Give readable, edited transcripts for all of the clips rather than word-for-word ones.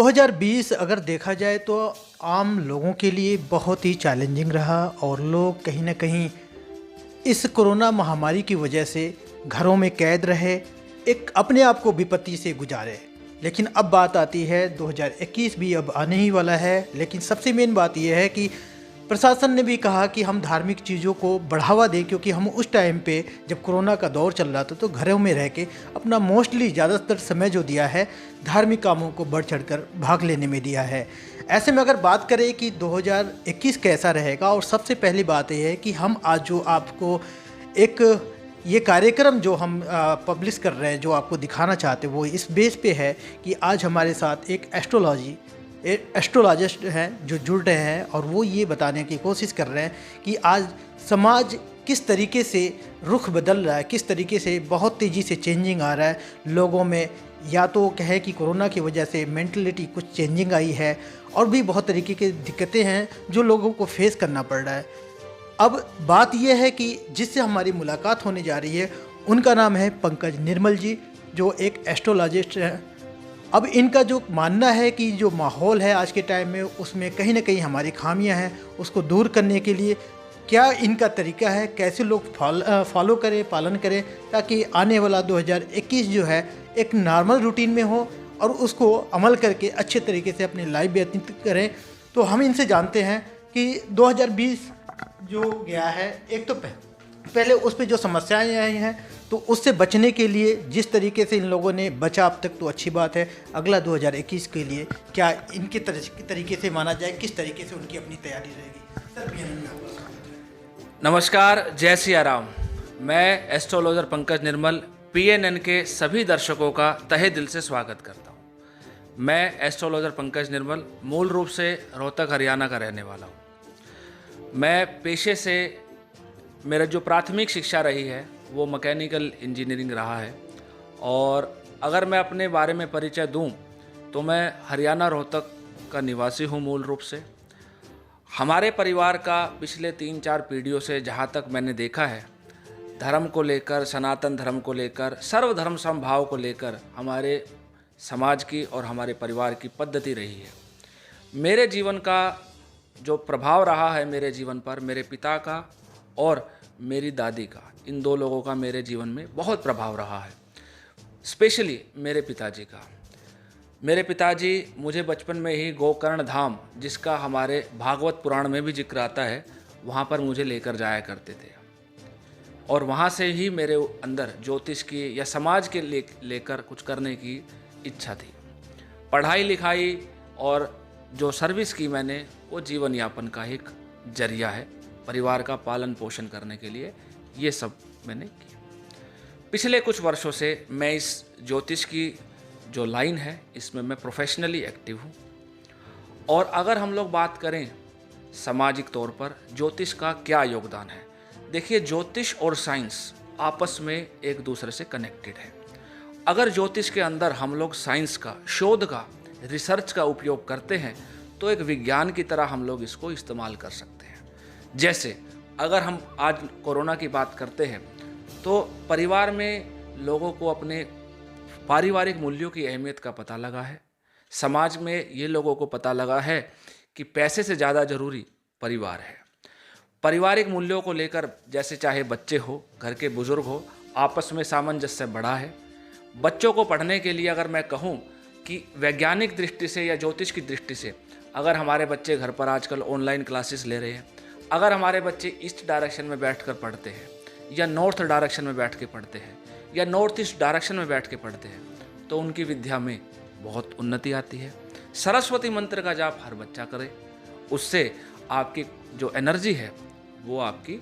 2020 अगर देखा जाए तो आम लोगों के लिए बहुत ही चैलेंजिंग रहा और लोग कहीं न कहीं इस कोरोना महामारी की वजह से घरों में कैद रहे, एक अपने आप को विपत्ति से गुजारे। लेकिन अब बात आती है 2021 भी अब आने ही वाला है, लेकिन सबसे मेन बात यह है कि प्रशासन ने भी कहा कि हम धार्मिक चीज़ों को बढ़ावा दें, क्योंकि हम उस टाइम पे जब कोरोना का दौर चल रहा था तो घरों में रह के अपना मोस्टली ज़्यादातर समय जो दिया है धार्मिक कामों को बढ़ चढ़कर भाग लेने में दिया है। ऐसे में अगर बात करें कि 2021 कैसा रहेगा, और सबसे पहली बात यह है कि हम आज जो आपको एक ये कार्यक्रम जो हम पब्लिश कर रहे हैं, जो आपको दिखाना चाहते हैं, वो इस बेस पे है कि आज हमारे साथ एक एस्ट्रोलॉजिस्ट हैं जो जुड़ रहे हैं और वो ये बताने की कोशिश कर रहे हैं कि आज समाज किस तरीके से रुख बदल रहा है, किस तरीके से बहुत तेज़ी से चेंजिंग आ रहा है लोगों में। या तो कहे कि कोरोना की वजह से मेंटलिटी कुछ चेंजिंग आई है, और भी बहुत तरीके की दिक्कतें हैं जो लोगों को फेस करना पड़ रहा है। अब बात यह है कि जिससे हमारी मुलाकात होने जा रही है उनका नाम है पंकज निर्मल जी, जो एक एस्ट्रोलॉजिस्ट हैं। अब इनका जो मानना है कि जो माहौल है आज के टाइम में उसमें कहीं ना कहीं हमारी खामियां हैं, उसको दूर करने के लिए क्या इनका तरीका है, कैसे लोग फॉलो करें, पालन करें, ताकि आने वाला 2021 जो है एक नॉर्मल रूटीन में हो और उसको अमल करके अच्छे तरीके से अपनी लाइफ व्यतीत करें। तो हम इनसे जानते हैं कि 2020 जो गया है, एक तो पहले उस पर जो समस्याएं आई हैं तो उससे बचने के लिए जिस तरीके से इन लोगों ने बचा अब तक तो अच्छी बात है। अगला 2021 के लिए क्या इनके तरीके से माना जाए, किस तरीके से उनकी अपनी तैयारी रहेगी? सर नमस्कार, जय सिया राम। मैं एस्ट्रोलॉजर पंकज निर्मल PNN के सभी दर्शकों का तहे दिल से स्वागत करता हूँ। मैं एस्ट्रोलॉजर पंकज निर्मल मूल रूप से रोहतक हरियाणा का रहने वाला हूँ। मैं पेशे से मेरा जो प्राथमिक शिक्षा रही है वो मैकेनिकल इंजीनियरिंग रहा है, और अगर मैं अपने बारे में परिचय दूं तो मैं हरियाणा रोहतक का निवासी हूं मूल रूप से। हमारे परिवार का पिछले 3-4 पीढ़ियों से जहां तक मैंने देखा है, धर्म को लेकर, सनातन धर्म को लेकर, सर्वधर्म समभाव को लेकर हमारे समाज की और हमारे परिवार की पद्धति रही है। मेरे जीवन का जो प्रभाव रहा है मेरे जीवन पर, मेरे पिता का और मेरी दादी का, इन दो लोगों का मेरे जीवन में बहुत प्रभाव रहा है। स्पेशली मेरे पिताजी का। मेरे पिताजी मुझे बचपन में ही गोकर्ण धाम, जिसका हमारे भागवत पुराण में भी जिक्र आता है, वहाँ पर मुझे लेकर जाया करते थे, और वहाँ से ही मेरे अंदर ज्योतिष की या समाज के लेकर कुछ करने की इच्छा थी। पढ़ाई लिखाई और जो सर्विस की मैंने, वो जीवन यापन का एक जरिया है। परिवार का पालन पोषण करने के लिए ये सब मैंने किया। पिछले कुछ वर्षों से मैं इस ज्योतिष की जो लाइन है इसमें मैं प्रोफेशनली एक्टिव हूँ। और अगर हम लोग बात करें सामाजिक तौर पर ज्योतिष का क्या योगदान है, देखिए ज्योतिष और साइंस आपस में एक दूसरे से कनेक्टेड है। अगर ज्योतिष के अंदर हम लोग साइंस का, शोध का, रिसर्च का उपयोग करते हैं तो एक विज्ञान की तरह हम लोग इसको इस्तेमाल कर सकते हैं। जैसे अगर हम आज कोरोना की बात करते हैं तो परिवार में लोगों को अपने पारिवारिक मूल्यों की अहमियत का पता लगा है। समाज में ये लोगों को पता लगा है कि पैसे से ज़्यादा ज़रूरी परिवार है। पारिवारिक मूल्यों को लेकर, जैसे चाहे बच्चे हो, घर के बुजुर्ग हो, आपस में सामंजस्य बढ़ा है। बच्चों को पढ़ने के लिए अगर मैं कहूँ कि वैज्ञानिक दृष्टि से या ज्योतिष की दृष्टि से, अगर हमारे बच्चे घर पर आजकल ऑनलाइन क्लासेस ले रहे हैं, अगर हमारे बच्चे ईस्ट डायरेक्शन में बैठकर पढ़ते हैं या नॉर्थ डायरेक्शन में बैठ के पढ़ते हैं या नॉर्थ ईस्ट डायरेक्शन में बैठ के पढ़ते हैं, तो उनकी विद्या में बहुत उन्नति आती है। सरस्वती मंत्र का जाप हर बच्चा करे, उससे आपकी जो एनर्जी है वो आपकी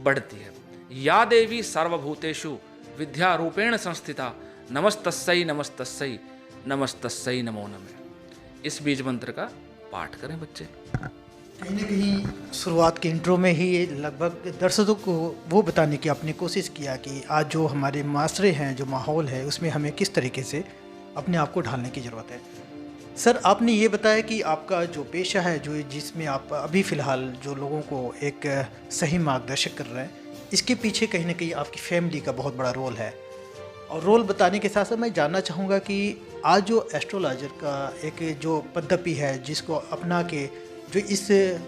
बढ़ती है। या देवी सर्वभूतेषु विद्या रूपेण संस्थिता, नमस्तस्यै नमस्तस्यै नमस्तस्यै नमो नमः। इस बीज मंत्र का पाठ करें बच्चे। कहीं ना कहीं शुरुआत के इंट्रो में ही लगभग दर्शकों को वो बताने की आपने कोशिश किया कि आज जो हमारे माशरे हैं, जो माहौल है, उसमें हमें किस तरीके से अपने आप को ढालने की ज़रूरत है। सर, आपने ये बताया कि आपका जो पेशा है, जो जिसमें आप अभी फ़िलहाल जो लोगों को एक सही मार्गदर्शक कर रहे हैं, इसके पीछे कहीं ना कहीं आपकी फैमिली का बहुत बड़ा रोल है। और रोल बताने के साथ साथ मैं जानना चाहूँगा कि आज जो एस्ट्रोलॉजर का एक जो पद्धति है जिसको अपना के जो इस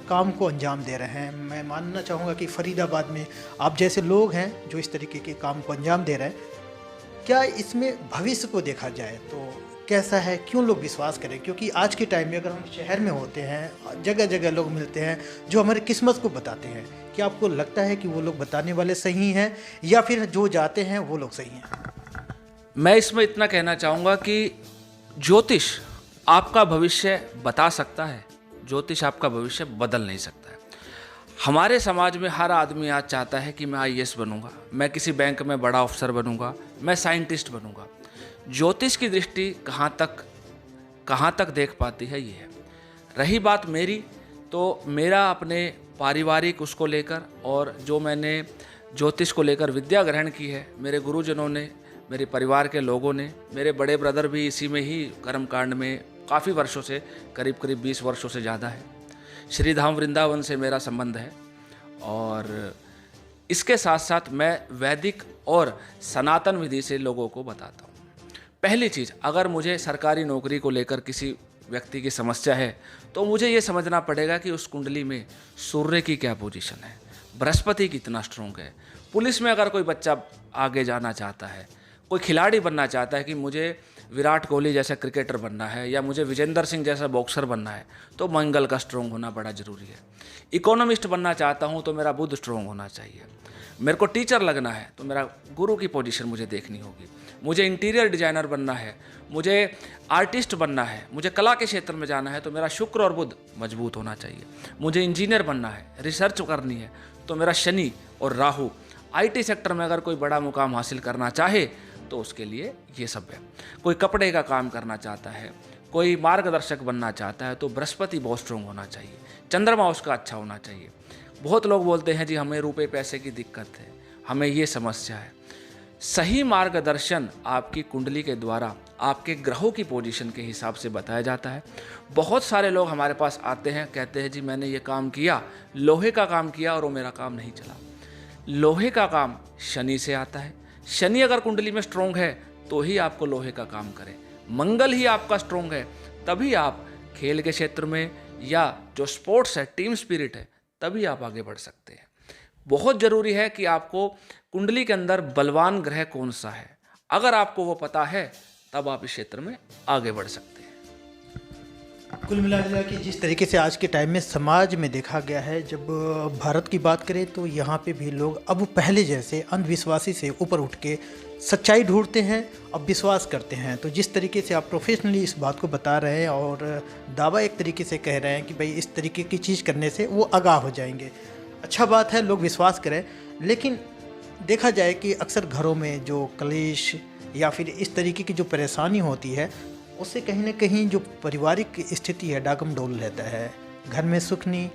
काम को अंजाम दे रहे हैं, मैं मानना चाहूँगा कि फरीदाबाद में आप जैसे लोग हैं जो इस तरीके के काम को अंजाम दे रहे हैं, क्या इसमें भविष्य को देखा जाए तो कैसा है, क्यों लोग विश्वास करें? क्योंकि आज के टाइम में अगर हम शहर में होते हैं, जगह जगह लोग मिलते हैं जो हमारी किस्मत को बताते हैं, क्या आपको लगता है कि वो लोग बताने वाले सही हैं या फिर जो जाते हैं वो लोग सही हैं? मैं इसमें इतना कहना चाहूँगा कि ज्योतिष आपका भविष्य बता सकता है, ज्योतिष आपका भविष्य बदल नहीं सकता है। हमारे समाज में हर आदमी आज चाहता है कि मैं आईएएस बनूंगा, मैं किसी बैंक में बड़ा अफसर बनूंगा, मैं साइंटिस्ट बनूंगा। ज्योतिष की दृष्टि कहाँ तक देख पाती है ये है। रही बात मेरी, तो मेरा अपने पारिवारिक उसको लेकर और जो मैंने ज्योतिष को लेकर विद्या ग्रहण की है, मेरे गुरुजनों ने, मेरे परिवार के लोगों ने, मेरे बड़े ब्रदर भी इसी में ही कर्मकांड में काफ़ी वर्षों से, करीब 20 वर्षों से ज़्यादा है। श्री धाम वृंदावन से मेरा संबंध है और इसके साथ साथ मैं वैदिक और सनातन विधि से लोगों को बताता हूँ। पहली चीज़, अगर मुझे सरकारी नौकरी को लेकर किसी व्यक्ति की समस्या है तो मुझे ये समझना पड़ेगा कि उस कुंडली में सूर्य की क्या पोजीशन है, बृहस्पति कितना स्ट्रोंग है। पुलिस में अगर कोई बच्चा आगे जाना चाहता है, कोई खिलाड़ी बनना चाहता है कि मुझे विराट कोहली जैसा क्रिकेटर बनना है या मुझे विजेंद्र सिंह जैसा बॉक्सर बनना है, तो मंगल का स्ट्रोंग होना बड़ा ज़रूरी है। इकोनॉमिस्ट बनना चाहता हूँ तो मेरा बुध स्ट्रोंग होना चाहिए। मेरे को टीचर लगना है तो मेरा गुरु की पोजीशन मुझे देखनी होगी। मुझे इंटीरियर डिजाइनर बनना है, मुझे आर्टिस्ट बनना है, मुझे कला के क्षेत्र में जाना है तो मेरा शुक्र और बुध मजबूत होना चाहिए। मुझे इंजीनियर बनना है, रिसर्च करनी है तो मेरा शनि और राहु। आईटी सेक्टर में अगर कोई बड़ा मुकाम हासिल करना चाहे तो उसके लिए ये सब है। कोई कपड़े का काम करना चाहता है, कोई मार्गदर्शक बनना चाहता है तो बृहस्पति बहुत स्ट्रोंग होना चाहिए, चंद्रमा उसका अच्छा होना चाहिए। बहुत लोग बोलते हैं जी हमें रुपए पैसे की दिक्कत है, हमें ये समस्या है। सही मार्गदर्शन आपकी कुंडली के द्वारा आपके ग्रहों की पोजीशन के हिसाब से बताया जाता है। बहुत सारे लोग हमारे पास आते हैं, कहते हैं जी मैंने ये काम किया, लोहे का काम किया और वो मेरा काम नहीं चला। लोहे का काम शनि से आता है। शनि अगर कुंडली में स्ट्रोंग है तो ही आपको लोहे का काम करे। मंगल ही आपका स्ट्रोंग है तभी आप खेल के क्षेत्र में या जो स्पोर्ट्स है, टीम स्पिरिट है, तभी आप आगे बढ़ सकते हैं। बहुत ज़रूरी है कि आपको कुंडली के अंदर बलवान ग्रह कौन सा है, अगर आपको वो पता है तब आप इस क्षेत्र में आगे बढ़ सकते हैं। कुल मिला के जिस तरीके से आज के टाइम में समाज में देखा गया है, जब भारत की बात करें तो यहाँ पे भी लोग अब पहले जैसे अंधविश्वासी से ऊपर उठ के सच्चाई ढूंढते हैं, अब विश्वास करते हैं। तो जिस तरीके से आप प्रोफेशनली इस बात को बता रहे हैं और दावा एक तरीके से कह रहे हैं कि भाई इस तरीके की चीज़ करने से वो आगाह हो जाएंगे, अच्छा बात है, लोग विश्वास करें। लेकिन देखा जाए कि अक्सर घरों में जो कलेश या फिर इस तरीके की जो परेशानी होती है, उससे कहीं ना कहीं जो पारिवारिक स्थिति है डागम डोल रहता है। घर में सुख नहीं,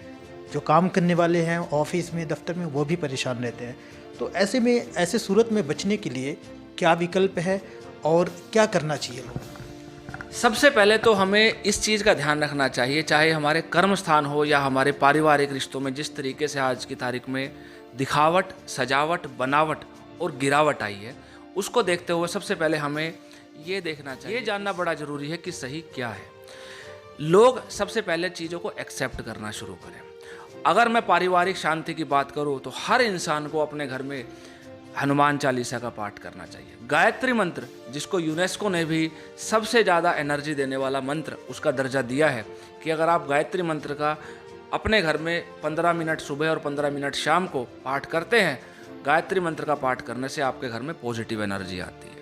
जो काम करने वाले हैं ऑफिस में, दफ्तर में, वो भी परेशान रहते हैं। तो ऐसे में, ऐसे सूरत में बचने के लिए क्या विकल्प है और क्या करना चाहिए लोगों? सबसे पहले तो हमें इस चीज़ का ध्यान रखना चाहिए, चाहे हमारे कर्म स्थान हो या हमारे पारिवारिक रिश्तों में, जिस तरीके से आज की तारीख में दिखावट, सजावट, बनावट और गिरावट आई है, उसको देखते हुए सबसे पहले हमें ये देखना चाहिए, ये जानना बड़ा ज़रूरी है कि सही क्या है। लोग सबसे पहले चीज़ों को एक्सेप्ट करना शुरू करें। अगर मैं पारिवारिक शांति की बात करूँ तो हर इंसान को अपने घर में हनुमान चालीसा का पाठ करना चाहिए। गायत्री मंत्र, जिसको यूनेस्को ने भी सबसे ज़्यादा एनर्जी देने वाला मंत्र उसका दर्जा दिया है, कि अगर आप गायत्री मंत्र का अपने घर में 15 मिनट सुबह और 15 मिनट शाम को पाठ करते हैं, गायत्री मंत्र का पाठ करने से आपके घर में पॉजिटिव एनर्जी आती है।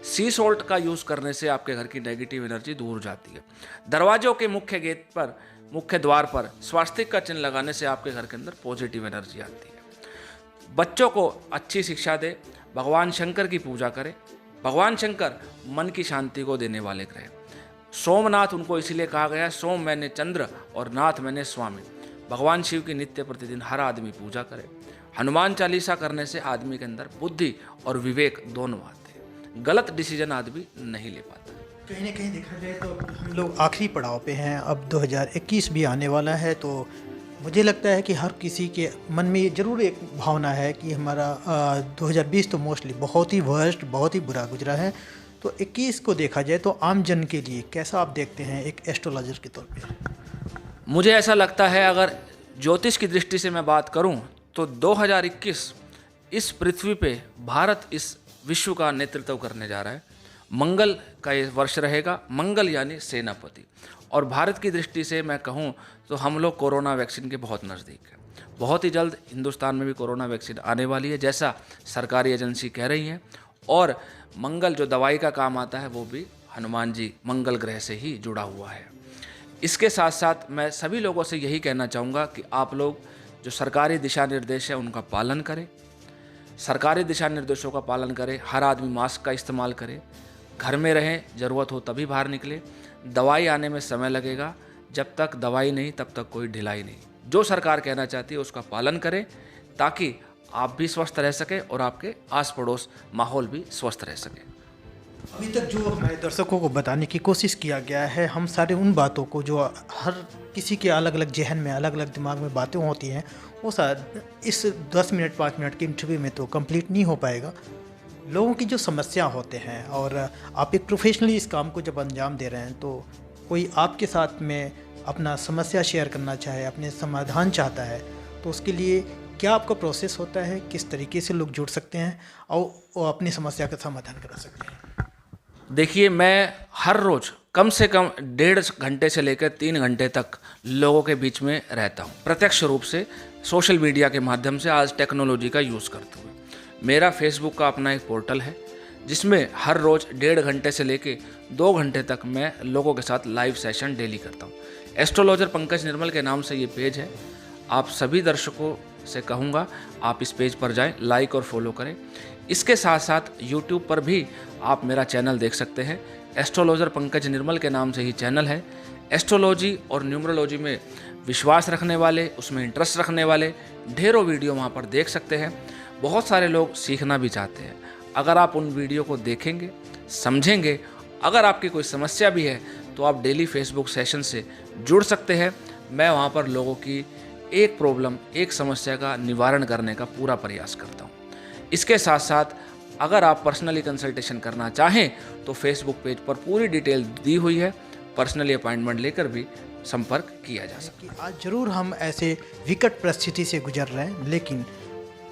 सी सॉल्ट का यूज़ करने से आपके घर की नेगेटिव एनर्जी दूर जाती है। दरवाजों के मुख्य गेट पर, मुख्य द्वार पर स्वास्तिक का चिन्ह लगाने से आपके घर के अंदर पॉजिटिव एनर्जी आती है। बच्चों को अच्छी शिक्षा दे, भगवान शंकर की पूजा करें। भगवान शंकर मन की शांति को देने वाले ग्रह। सोमनाथ उनको इसीलिए कहा गया, सोम मैंने चंद्र और नाथ मैंने स्वामी। भगवान शिव की नित्य प्रतिदिन हर आदमी पूजा करे। हनुमान चालीसा करने से आदमी के अंदर बुद्धि और विवेक दोनों आते हैं। गलत डिसीजन आदमी नहीं ले पाता। कहीं ना कहीं देखा जाए तो हम लोग आखिरी पड़ाव पे हैं। अब 2021 भी आने वाला है, तो मुझे लगता है कि हर किसी के मन में ये ज़रूर एक भावना है कि हमारा 2020 तो मोस्टली बहुत ही वर्स्ट, बहुत ही बुरा गुजरा है। तो 21 को देखा जाए तो आम जन के लिए कैसा आप देखते हैं एक एस्ट्रोलॉजर के तौर पे? मुझे ऐसा लगता है, अगर ज्योतिष की दृष्टि से मैं बात करूं, तो 2021 इस पृथ्वी पे भारत इस विश्व का नेतृत्व करने जा रहा है। मंगल का ये वर्ष रहेगा, मंगल यानी सेनापति। और भारत की दृष्टि से मैं कहूं तो हम लोग कोरोना वैक्सीन के बहुत नज़दीक हैं। बहुत ही जल्द हिंदुस्तान में भी कोरोना वैक्सीन आने वाली है, जैसा सरकारी एजेंसी कह रही है। और मंगल जो दवाई का काम आता है वो भी हनुमान जी मंगल ग्रह से ही जुड़ा हुआ है। इसके साथ साथ मैं सभी लोगों से यही कहना चाहूँगा कि आप लोग जो सरकारी दिशा निर्देश है उनका पालन करें, सरकारी दिशा निर्देशों का पालन करें। हर आदमी मास्क का इस्तेमाल करे, घर में रहें, ज़रूरत हो तभी बाहर निकले। दवाई आने में समय लगेगा, जब तक दवाई नहीं तब तक कोई ढिलाई नहीं। जो सरकार कहना चाहती है उसका पालन करें, ताकि आप भी स्वस्थ रह सकें और आपके आस पड़ोस माहौल भी स्वस्थ रह सके। अभी तक जो हमारे दर्शकों को बताने की कोशिश किया गया है, हम सारे उन बातों को जो हर किसी के अलग अलग जहन में, अलग अलग दिमाग में बातें होती हैं, वो शायद इस 10 मिनट 5 मिनट के इंटरव्यू में तो कंप्लीट नहीं हो पाएगा। लोगों की जो समस्या होते हैं, और आप एक प्रोफेशनली इस काम को जब अंजाम दे रहे हैं, तो कोई आपके साथ में अपना समस्या शेयर करना चाहे, अपने समाधान चाहता है, तो उसके लिए क्या आपका प्रोसेस होता है? किस तरीके से लोग जुड़ सकते हैं और वो अपनी समस्या का समाधान करा सकते हैं? देखिए, मैं हर रोज़ कम से कम 1.5 घंटे से लेकर 3 घंटे तक लोगों के बीच में रहता हूँ, प्रत्यक्ष रूप से सोशल मीडिया के माध्यम से, आज टेक्नोलॉजी का यूज़ करते हुए। मेरा फेसबुक का अपना एक पोर्टल है, जिसमें हर रोज़ 1.5 घंटे से लेकर 2 घंटे तक मैं लोगों के साथ लाइव सेशन डेली करता हूँ। एस्ट्रोलॉजर पंकज निर्मल के नाम से ये पेज है। आप सभी दर्शकों से कहूँगा, आप इस पेज पर जाएं, लाइक और फॉलो करें। इसके साथ साथ यूट्यूब पर भी आप मेरा चैनल देख सकते हैं। एस्ट्रोलॉजर पंकज निर्मल के नाम से ही चैनल है। एस्ट्रोलॉजी और न्यूमरोलॉजी में विश्वास रखने वाले, उसमें इंटरेस्ट रखने वाले ढेरों वीडियो वहाँ पर देख सकते हैं। बहुत सारे लोग सीखना भी चाहते हैं। अगर आप उन वीडियो को देखेंगे, समझेंगे, अगर आपकी कोई समस्या भी है, तो आप डेली फेसबुक सेशन से जुड़ सकते हैं। मैं वहाँ पर लोगों की एक प्रॉब्लम, एक समस्या का निवारण करने का पूरा प्रयास करता हूँ। इसके साथ साथ अगर आप पर्सनली कंसल्टेशन करना चाहें, तो फेसबुक पेज पर पूरी डिटेल दी हुई है। पर्सनली अपॉइंटमेंट लेकर भी संपर्क किया जा सकता है। आज ज़रूर हम ऐसे विकट परिस्थिति से गुजर रहे हैं, लेकिन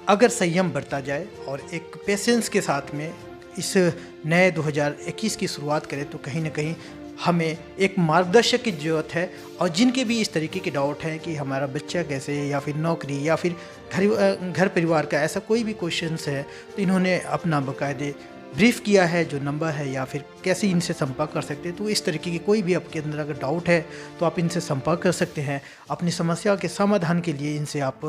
अगर संयम बरता जाए और एक पेशेंस के साथ में इस नए 2021 की शुरुआत करें, तो कहीं ना कहीं हमें एक मार्गदर्शक की ज़रूरत है। और जिनके भी इस तरीके के डाउट हैं कि हमारा बच्चा कैसे, या फिर नौकरी, या फिर घर परिवार का ऐसा कोई भी क्वेश्चंस है, तो इन्होंने अपना बाकायदे ब्रीफ किया है, जो नंबर है, या फिर कैसे इनसे संपर्क कर सकते हैं। तो इस तरीके की कोई भी आपके अंदर अगर डाउट है, तो आप इनसे संपर्क कर सकते हैं। अपनी समस्या के समाधान के लिए इनसे आप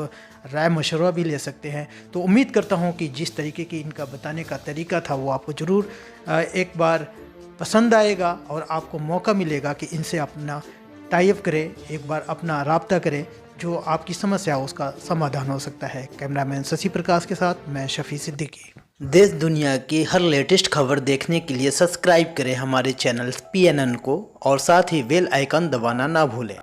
राय मशवरा भी ले सकते हैं। तो उम्मीद करता हूँ कि जिस तरीके की इनका बताने का तरीका था, वो आपको ज़रूर एक बार पसंद आएगा, और आपको मौका मिलेगा कि इनसे अपना टाई-अप करें, एक बार अपना राब्ता करें, जो आपकी समस्या हो उसका समाधान हो सकता है। कैमरामैन शशि प्रकाश के साथ मैं शफी सिद्दीकी। देश दुनिया की हर लेटेस्ट खबर देखने के लिए सब्सक्राइब करें हमारे चैनल PNN को, और साथ ही बेल आइकन दबाना ना भूलें।